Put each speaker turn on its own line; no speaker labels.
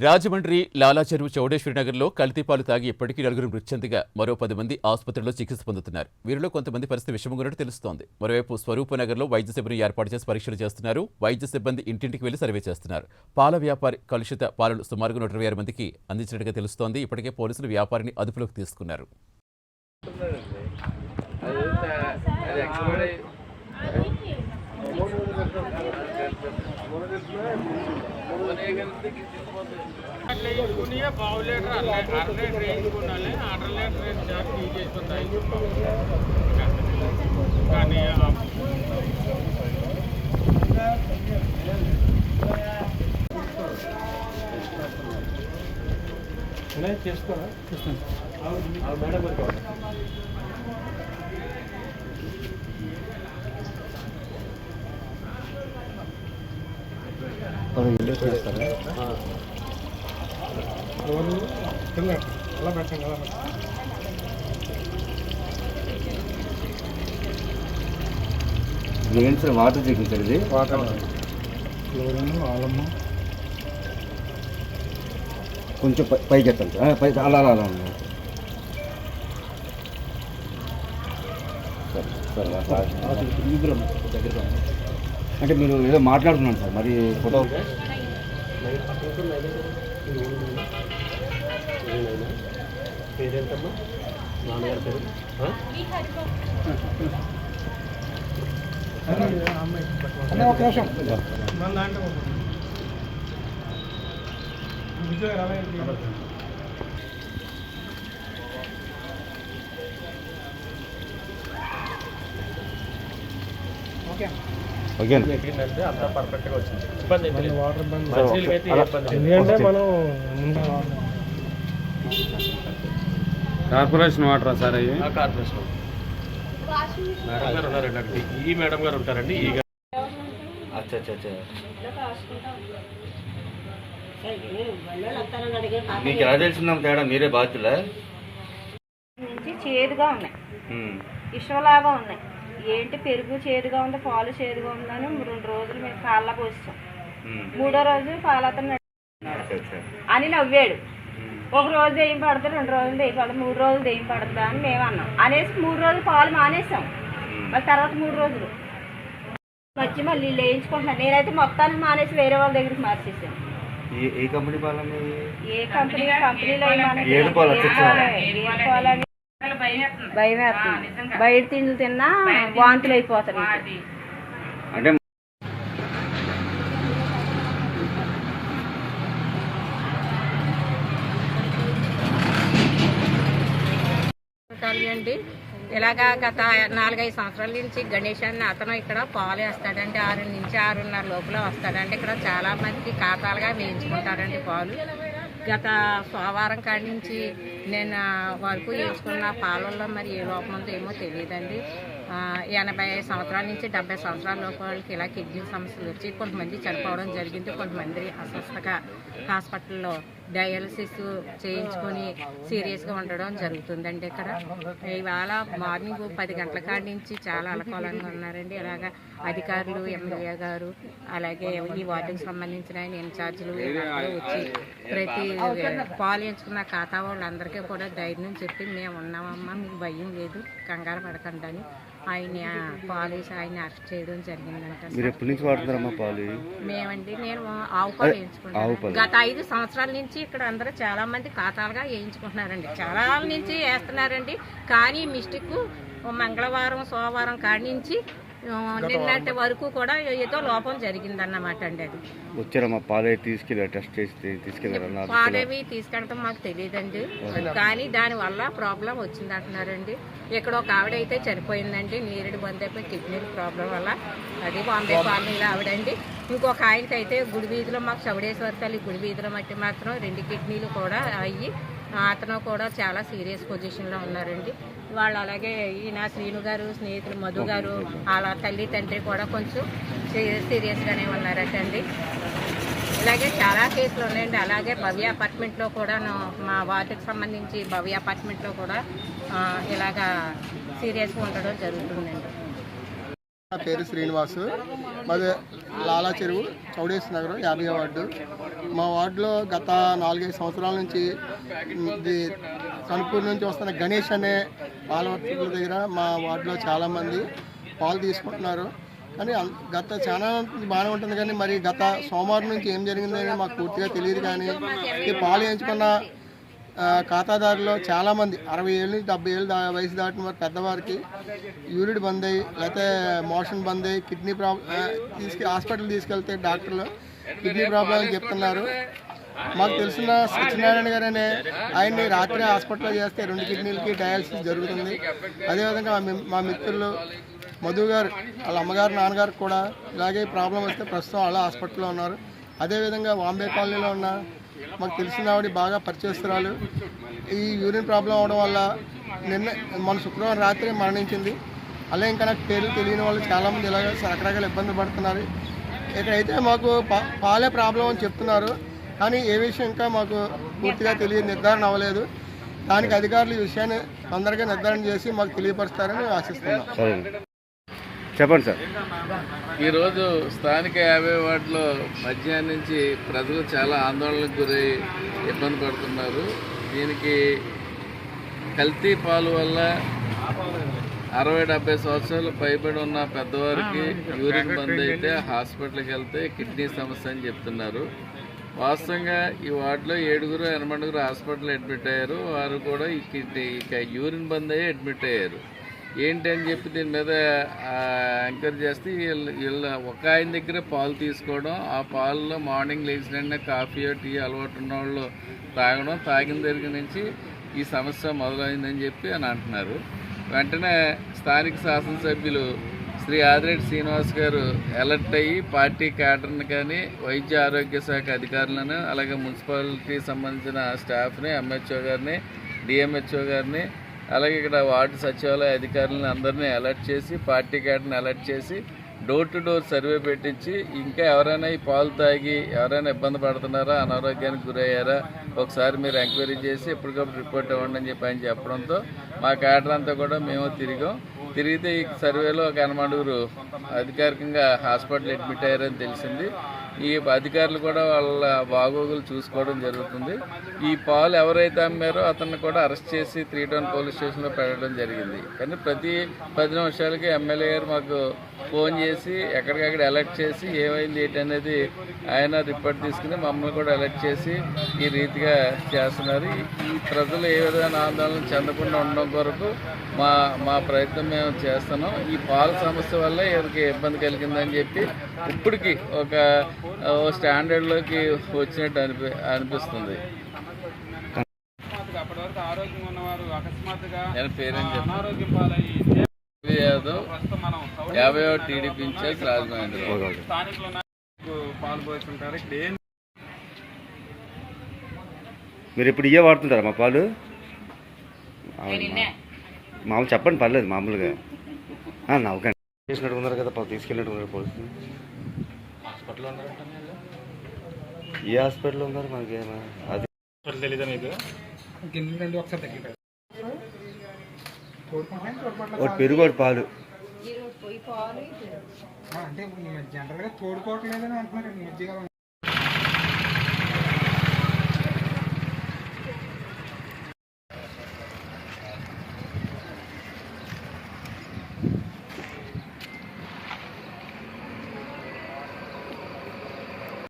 రాజమండ్రి లాలాచెరువు చౌడేశ్వరి నగర్లో కల్తీపాలు తాగి ఇప్పటికీ నలుగురు మృతి చెందగా మరో 10 మంది ఆసుపత్రిలో చికిత్స పొందుతున్నారు. వీరిలో కొంతమంది పరిస్థితి విషమంగున్నట్టు తెలుస్తోంది. మరోవైపు స్వరూప నగర్లో వైద్య సిబ్బంది ఏర్పాటు చేసి పరీక్షలు చేస్తున్నారు. వైద్య సిబ్బంది ఇంటింటికి వెళ్లి సర్వే చేస్తున్నారు. పాల వ్యాపారి కలుషిత పాలను సుమారుగా 126 మందికి అందించినట్టుగా తెలుస్తోంది. ఇప్పటికే పోలీసులు వ్యాపారిని అదుపులోకి తీసుకున్నారు.
ఏంటి సార్ వాటర్ చెక్కించారు? ఇది
వాటర్ క్లోరిన్ ఆలమ్మ
కొంచెం పైకి ఎత్తాలి సార్. పై అలా అలా అలా ఉంది అంటే మీరు ఏదో మాట్లాడుతున్నాను సార్. మరి ఫోటో
పేరేంటమ్మా? నాన్నగారి పేరు ఒక నిమిషం.
ఓకే
అంతా పర్ఫెక్ట్గా వచ్చింది. ఇబ్బంది వాటర్ ఇబ్బంది ఎందుకంటే మనం
కార్పొరేషన్ వాటరా సార్? అయ్యి
కార్పొరేషన్ మేడం గారు ఉన్నారండి. ఈ మేడం గారు ఉంటారండి. ఈ
అచ్చా అచ్చా. మీకు ఎలా తెలిసిందాం తేడా? మీరే బాధ్యులా?
నుంచి చేదుగా ఉన్నాయి, ఇష్టంలాగా ఉన్నాయి. ఏంటి పెరుగు చేదుగా ఉంది, పాలు చేదుగా ఉందని 2 రోజులు మేము పాల పోస్తాం. 3వ రోజు పాలతను అని నవ్వాడు. 1 రోజు దెయ్యం పడుతుంది, 2 రోజులు దెయ్యం పడుతుంది, 3 రోజులు దెయ్యం పడుతుందా అని మేము అన్నాం. అనేసి 3 రోజులు పాలు మానేసాం. మళ్ళీ తర్వాత 3 రోజులు వచ్చి మళ్ళీ వేయించుకుంటున్నాను. నేనైతే మొత్తానికి మానేసి వేరే వాళ్ళ దగ్గరికి మార్చేసాను.
ఏ కంపెనీ పాలని?
ఏ కంపెనీలో భయం వేస్తుంది. బయట తిండి తిన్నా వాంతులు అయిపోతాయి.
అంటే
అండి ఇలాగా గత 4-5 సంవత్సరాల నుంచి గణేష్ అన్న అతను ఇక్కడ పాలు వేస్తాడంటే 6 నుంచి 6:30 లోపల వస్తాడంటే ఇక్కడ చాలా మందికి ఖాతాలుగా వేయించుకుంటారండి పాలు. గత సోమవారం కాడి నుంచి నేను వరకు వేయించుకున్న పాలల్లో మరి ఏ లోపం ఉందో ఏమో తెలియదండి. 80 సంవత్సరాల నుంచి 70 సంవత్సరాల లోపు వాళ్ళకి ఇలా కిడ్నీ సమస్యలు వచ్చి కొంతమంది చనిపోవడం జరిగింది. కొంతమంది అస్వస్థగా హాస్పిటల్లో డయాలసిస్ చేయించుకొని సీరియస్గా ఉండడం జరుగుతుందండి. ఇక్కడ ఇవాళ మార్నింగ్ 10 గంటల కాడి నుంచి చాలా అలకోలంగా ఉన్నారండి. ఇలాగా అధికారులు, ఎమ్మెల్యే గారు, అలాగే ఈ వార్డుకి సంబంధించిన ఆయన ఇన్ఛార్జీలు వచ్చి ప్రతి పాలు ఎంచుకున్న ఖాతా వాళ్ళందరికీ కూడా ధైర్యం చెప్పి మేము ఉన్నామమ్మా, మీకు భయం లేదు, కంగారు పడకండి అని ఆయన పాలేసి ఆయన అరెస్ట్ చేయడం జరిగిందంట.
మీరు ఎప్పటి నుంచి వాడుతున్నారమ్మా పాలు?
మేమండి నేను ఆవు పాలు వేయించుకుంటాను. గత 5 సంవత్సరాల నుంచి ఇక్కడ అందరూ చాలా మంది ఖాతాలుగా వేయించుకుంటున్నారండి. చాలా నుంచి వేస్తున్నారండి. కానీ మిస్టేక్ మంగళవారం సోమవారం కాడి నుంచి నిన్నటి వరకు కూడా ఏదో లోపం జరిగిందన్నమాట అండి. అది
వచ్చారమ్మా పాలు తీసుకెళ్ళారు, టెస్ట్ చేసి తీసుకెళ్ళారు.
పాలేవి తీసుకెళ్ళడం మాకు తెలియదండి. కానీ దానివల్ల ప్రాబ్లం వచ్చింది అంటున్నారండి. ఇక్కడ ఒక ఆవిడ అయితే చనిపోయిందండి, నీరుడి బంద్ అయిపోయి కిడ్నీ ప్రాబ్లం వల్ల. అది బాంబే కాలనీలో ఆవిడండి. ఇంకొక ఆయనకైతే గుడి వీధిలో మాకు చౌడేశ్వర తల్లి గుడి వీధిలో మట్టి మాత్రం 2 కిడ్నీలు కూడా అయ్యి అతను కూడా చాలా సీరియస్ పొజిషన్లో ఉన్నారండి. వాళ్ళు అలాగే ఈయన శ్రీను గారు స్నేహితులు మధు గారు వాళ్ళ తల్లి తండ్రి కూడా కొంచెం సీరియస్గానే ఉన్నారటండి. ఇలాగే చాలా కేసులు ఉన్నాయండి. అలాగే భవ్య అపార్ట్మెంట్లో కూడా మా వార్డుకి సంబంధించి భవ్య అపార్ట్మెంట్లో కూడా ఇలాగా సీరియస్గా ఉండడం జరుగుతుందండి.
నా పేరు శ్రీనివాసు, మాది లాలా చెరువు చౌడేశ్వరి నగరం 50వ వార్డు. మా వార్డులో గత 4-5 సంవత్సరాల నుంచి ఇది కనుపూరు నుంచి వస్తున్న గణేష్ అనే పాల వర్తకుల దగ్గర మా వార్డులో చాలామంది పాలు తీసుకుంటున్నారు. కానీ గత చాలా బాగానే ఉంటుంది, కానీ మరి గత సోమవారం నుంచి ఏం జరిగిందని మాకు పూర్తిగా తెలియదు. కానీ ఈ పాలు వేయించుకున్న ఖాతాదారులు చాలామంది 60 ఏళ్ళ నుంచి 70 ఏళ్ళు వయసు దాటిన వారు పెద్దవారికి యూరిన్ బంద్ అయ్యి, లేకపోతే మోషన్ బంద్ అయ్యి, కిడ్నీ ప్రాబ్లం హాస్పిటల్ తీసుకెళ్తే డాక్టర్లు కిడ్నీ ప్రాబ్లం అని చెప్తున్నారు. మాకు తెలిసిన సత్యనారాయణ గారు అనే ఆయన్ని రాత్రి హాస్పిటల్లో చేస్తే 2 కిడ్నీలకి డయాలసిస్ జరుగుతుంది. అదేవిధంగా మా మిత్రులు మధు గారు వాళ్ళ అమ్మగారు నాన్నగారు కూడా ఇలాగే ప్రాబ్లం వస్తే ప్రస్తుతం వాళ్ళ హాస్పిటల్లో ఉన్నారు. అదేవిధంగా బాంబే కాలనీలో ఉన్న మాకు తెలిసిన ఆవిడ బాగా పరిచయస్తురాలు ఈ యూరిన్ ప్రాబ్లం అవడం వల్ల మన శుక్రవారం రాత్రి మరణించింది. అలాగే ఇంకా నాకు పేర్లు తెలియని వాళ్ళు చాలామంది ఇలాగ రకరకాల ఇబ్బంది పడుతున్నారు. ఇక్కడైతే మాకు పాలే ప్రాబ్లం అని చెప్తున్నారు, కానీ ఏ విషయం ఇంకా మాకు పూర్తిగా నిర్ధారణ అవ్వలేదు. దానికి అధికారులు ఈ విషయాన్ని తొందరగా నిర్ధారణ చేసి మాకు తెలియపరుస్తారని ఆశిస్తున్నాం.
సరే చెప్పండి సార్.
ఈరోజు స్థానిక 50 వార్డులో మధ్యాహ్నం నుంచి ప్రజలు చాలా ఆందోళనకు గురై ఇబ్బంది పడుతున్నారు. దీనికి కల్తీ పాలు వల్ల 60-70 సంవత్సరాలు పైబడి ఉన్న పెద్దవారికి యూరిన్ బంద్ అయితే హాస్పిటల్కి వెళ్తే కిడ్నీ సమస్య అని చెప్తున్నారు. వాస్తవంగా ఈ వార్డులో 7-8 హాస్పిటల్ అడ్మిట్ అయ్యారు. వారు కూడా ఈ యూరిన్ బంద్ అయ్యి అడ్మిట్ అయ్యారు. ఏంటి అని చెప్పి దీని మీద ఎంక్వైరీ చేస్తే వీళ్ళ ఒక ఆయన దగ్గర పాలు తీసుకోవడం, ఆ పాలలో మార్నింగ్ లేచిన వెంటనే కాఫీయో టీ అలవాటు ఉన్న వాళ్ళు తాగిన దగ్గర నుంచి ఈ సమస్య మొదలైందని చెప్పి అని అంటున్నారు. వెంటనే స్థానిక శాసనసభ్యులు శ్రీ ఆదిరెడ్డి శ్రీనివాస్ గారు అలర్ట్ అయ్యి పార్టీ క్యాడర్ని కానీ, వైద్య ఆరోగ్య శాఖ అధికారులను, అలాగే మున్సిపాలిటీకి సంబంధించిన స్టాఫ్ని, ఎంహెచ్ఓ గారిని, డిఎంహెచ్ఓ గారిని, అలాగే ఇక్కడ వార్డు సచివాలయ అధికారులను అందరినీ అలర్ట్ చేసి, పార్టీ క్యాడర్ని అలర్ట్ చేసి డోర్ టు డోర్ సర్వే పెట్టించి ఇంకా ఎవరైనా ఈ పాలు తాగి ఎవరైనా ఇబ్బంది పడుతున్నారా, అనారోగ్యానికి గురయ్యారా ఒకసారి మీరు ఎంక్వైరీ చేసి ఎప్పటికప్పుడు రిపోర్ట్ ఇవ్వండి అని చెప్పి ఆయన చెప్పడంతో మా క్యాడర్ అంతా కూడా మేము తిరిగితే ఈ సర్వేలో ఒక 80 అధికారికంగా హాస్పిటల్ అడ్మిట్ అయ్యారని తెలిసింది. ఈ అధికారులు కూడా వాళ్ళ బాగోగులు చూసుకోవడం జరుగుతుంది. ఈ పాలు ఎవరైతే అమ్మారో అతన్ని కూడా అరెస్ట్ చేసి 3 టౌన్ పోలీస్ స్టేషన్లో పెట్టడం జరిగింది. కానీ ప్రతి 10 నిమిషాలకి ఎమ్మెల్యే గారు మాకు ఫోన్ చేసి ఎక్కడికక్కడ అలర్ట్ చేసి ఏమైంది ఏంటి అనేది ఆయన రిపోర్ట్ తీసుకుని మమ్మల్ని కూడా అలర్ట్ చేసి ఈ రీతిగా చేస్తున్నారు. ఈ ప్రజలు ఏ విధమైన ఆందోళన చెందకుండా ఉండడం కొరకు మా ప్రయత్నం మేము చేస్తున్నాం. ఈ పాల సమస్య వల్ల ఎవరికి ఇబ్బంది కలిగిందని చెప్పి ఇప్పటికి ఒక స్టాండర్డ్లోకి వచ్చినట్టు అనిపిస్తుంది. పేరేం చెప్పారు? యాదవ్, 50వ టీడీపీ ఇన్ఛార్జ్ రాజమహేంద్ర.
మీరు ఇప్పుడు ఇవే వాడుతుంటారా మా పాలు? మామూలు చెప్పండి, పర్లేదు మామూలుగా. నవ్వకండి. చేసినట్టు ఉన్నారు కదా, తీసుకెళ్ళినట్టు ఉన్నారు పోలీసులు. ఏ హాస్పిటల్లో ఉన్నారు మనకి? అది
తెలీదా మీకు?
పెరుగు పాలు
అంటే జనరల్గా తోడుకోవట్లేదని అంటున్నారు.